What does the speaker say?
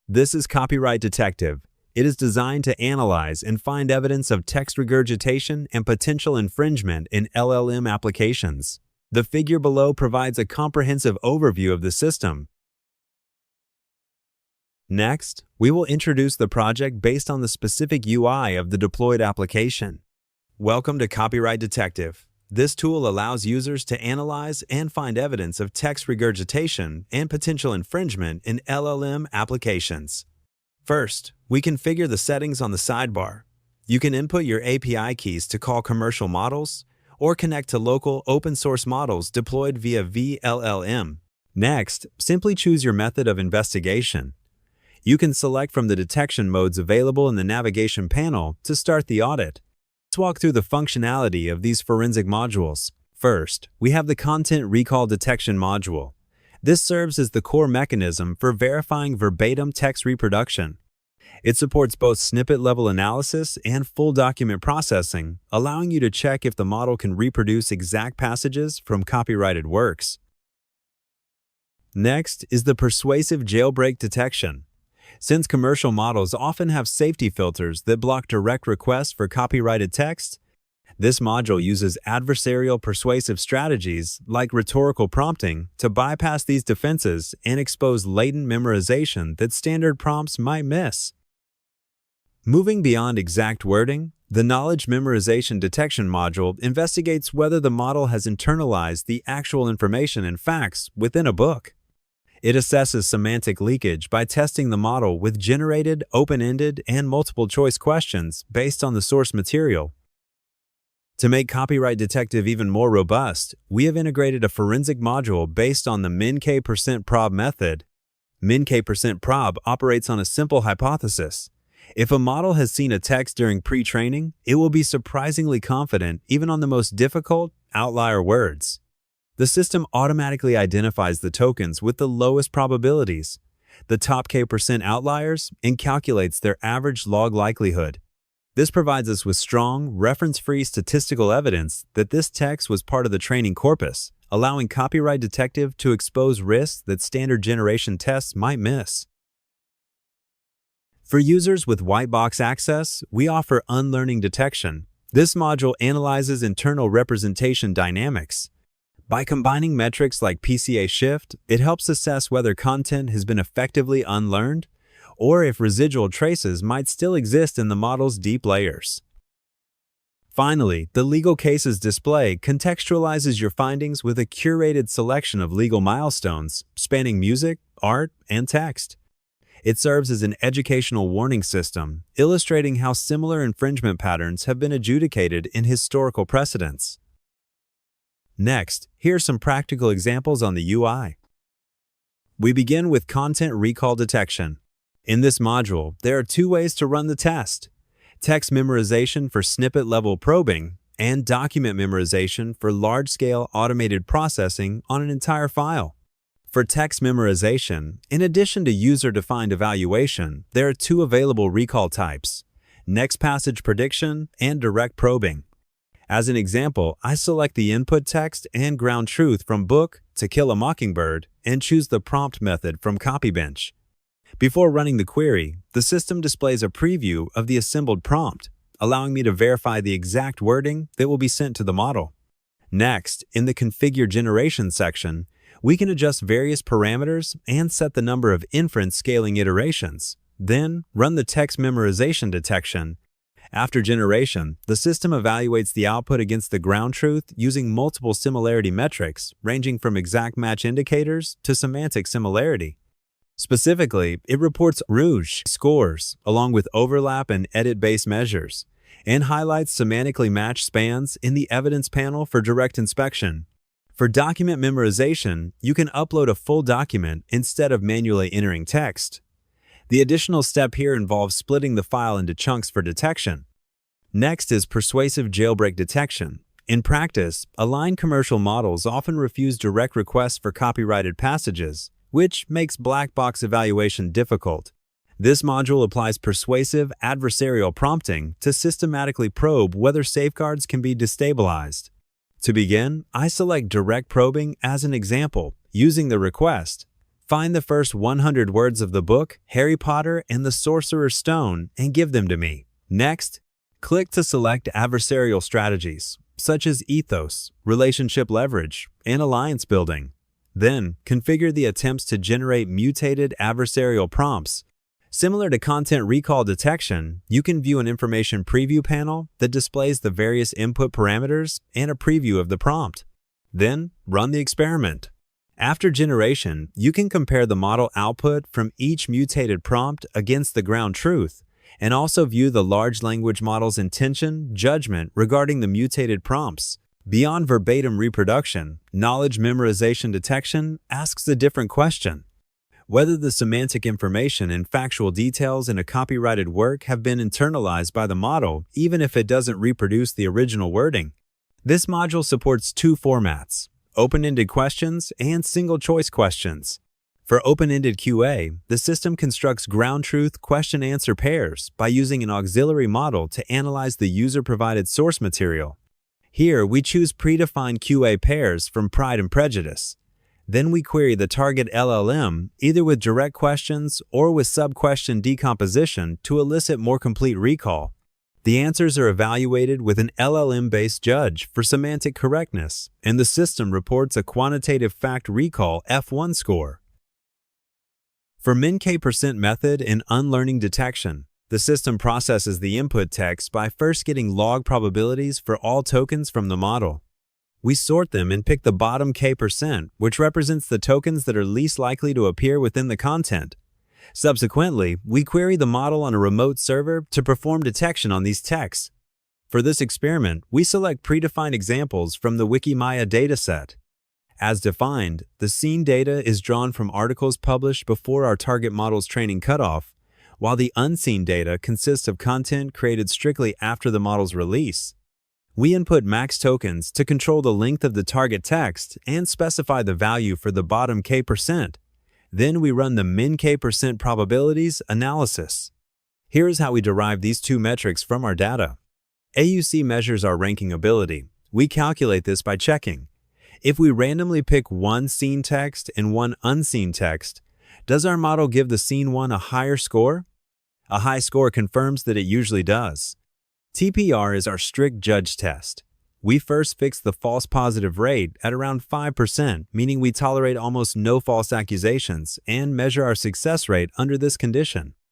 This is Copyright Detective. It is designed to analyze and find evidence of text regurgitation and potential infringement in LLM applications. The figure below provides a comprehensive overview of the system. Next, we will introduce the project based on the specific UI of the deployed application. Welcome to Copyright Detective. This tool allows users to analyze and find evidence of text regurgitation and potential infringement in LLM applications. First, we configure the settings on the sidebar. You can input your API keys to call commercial models or connect to local open-source models deployed via vLLM. Next, simply choose your method of investigation. You can select from the detection modes available in the navigation panel to start the audit. Let's walk through the functionality of these forensic modules. First, we have the Content Recall Detection module. This serves as the core mechanism for verifying verbatim text reproduction. It supports both snippet-level analysis and full document processing, allowing you to check if the model can reproduce exact passages from copyrighted works. Next is the Persuasive Jailbreak Detection. Since commercial models often have safety filters that block direct requests for copyrighted text, this module uses adversarial persuasive strategies like rhetorical prompting to bypass these defenses and expose latent memorization that standard prompts might miss. Moving beyond exact wording, the Knowledge Memorization Detection module investigates whether the model has internalized the actual information and facts within a book. It assesses semantic leakage by testing the model with generated, open-ended, and multiple-choice questions based on the source material. To make Copyright Detective even more robust, we have integrated a forensic module based on the min_k%prob method. Min_k%prob operates on a simple hypothesis. If a model has seen a text during pre-training, it will be surprisingly confident even on the most difficult, outlier words. The system automatically identifies the tokens with the lowest probabilities, the top k% outliers, and calculates their average log likelihood. This provides us with strong, reference-free statistical evidence that this text was part of the training corpus, allowing Copyright Detective to expose risks that standard generation tests might miss. For users with white box access, we offer Unlearning Detection. This module analyzes internal representation dynamics. By combining metrics like PCA shift, it helps assess whether content has been effectively unlearned or if residual traces might still exist in the model's deep layers. Finally, the Legal Cases display contextualizes your findings with a curated selection of legal milestones spanning music, art, and text. It serves as an educational warning system, illustrating how similar infringement patterns have been adjudicated in historical precedents. Next, here are some practical examples on the UI. We begin with Content Recall Detection. In this module, there are two ways to run the test: text memorization for snippet-level probing and document memorization for large-scale automated processing on an entire file. For text memorization, in addition to user-defined evaluation, there are two available recall types: next passage prediction and direct probing. As an example, I select the input text and ground truth from Book To Kill a Mockingbird and choose the prompt method from Copybench. Before running the query, the system displays a preview of the assembled prompt, allowing me to verify the exact wording that will be sent to the model. Next, in the Configure Generation section, we can adjust various parameters and set the number of inference scaling iterations. Then, run the text memorization detection. After generation, the system evaluates the output against the ground truth using multiple similarity metrics, ranging from exact match indicators to semantic similarity. Specifically, it reports Rouge scores, along with overlap and edit-based measures, and highlights semantically matched spans in the evidence panel for direct inspection. For document memorization, you can upload a full document instead of manually entering text. The additional step here involves splitting the file into chunks for detection. Next is Persuasive Jailbreak Detection. In practice, aligned commercial models often refuse direct requests for copyrighted passages, which makes black box evaluation difficult. This module applies persuasive adversarial prompting to systematically probe whether safeguards can be destabilized. To begin, I select direct probing as an example, using the request. Find the first 100 words of the book, Harry Potter and the Sorcerer's Stone, and give them to me. Next, click to select adversarial strategies, such as ethos, relationship leverage, and alliance building. Then, configure the attempts to generate mutated adversarial prompts. Similar to content recall detection, you can view an information preview panel that displays the various input parameters and a preview of the prompt. Then, run the experiment. After generation, you can compare the model output from each mutated prompt against the ground truth, and also view the large language model's intention, judgment regarding the mutated prompts. Beyond verbatim reproduction, knowledge memorization detection asks a different question: whether the semantic information and factual details in a copyrighted work have been internalized by the model, even if it doesn't reproduce the original wording. This module supports two formats: open-ended questions and single-choice questions. For open-ended QA, the system constructs ground truth question-answer pairs by using an auxiliary model to analyze the user-provided source material. Here, we choose predefined QA pairs from Pride and Prejudice. Then we query the target LLM either with direct questions or with sub-question decomposition to elicit more complete recall. The answers are evaluated with an LLM-based judge for semantic correctness, and the system reports a quantitative fact recall F1 score. For min-k% method in unlearning detection, the system processes the input text by first getting log probabilities for all tokens from the model. We sort them and pick the bottom k%, which represents the tokens that are least likely to appear within the content. Subsequently, we query the model on a remote server to perform detection on these texts. For this experiment, we select predefined examples from the Wikimaya dataset. As defined, the scene data is drawn from articles published before our target model's training cutoff, while the unseen data consists of content created strictly after the model's release. We input max tokens to control the length of the target text and specify the value for the bottom k%. Then we run the min-k% probabilities analysis. Here is how we derive these two metrics from our data. AUC measures our ranking ability. We calculate this by checking: if we randomly pick one seen text and one unseen text, does our model give the seen one a higher score? A high score confirms that it usually does. TPR is our strict judge test. We first fix the false positive rate at around 5%, meaning we tolerate almost no false accusations, and measure our success rate under this condition.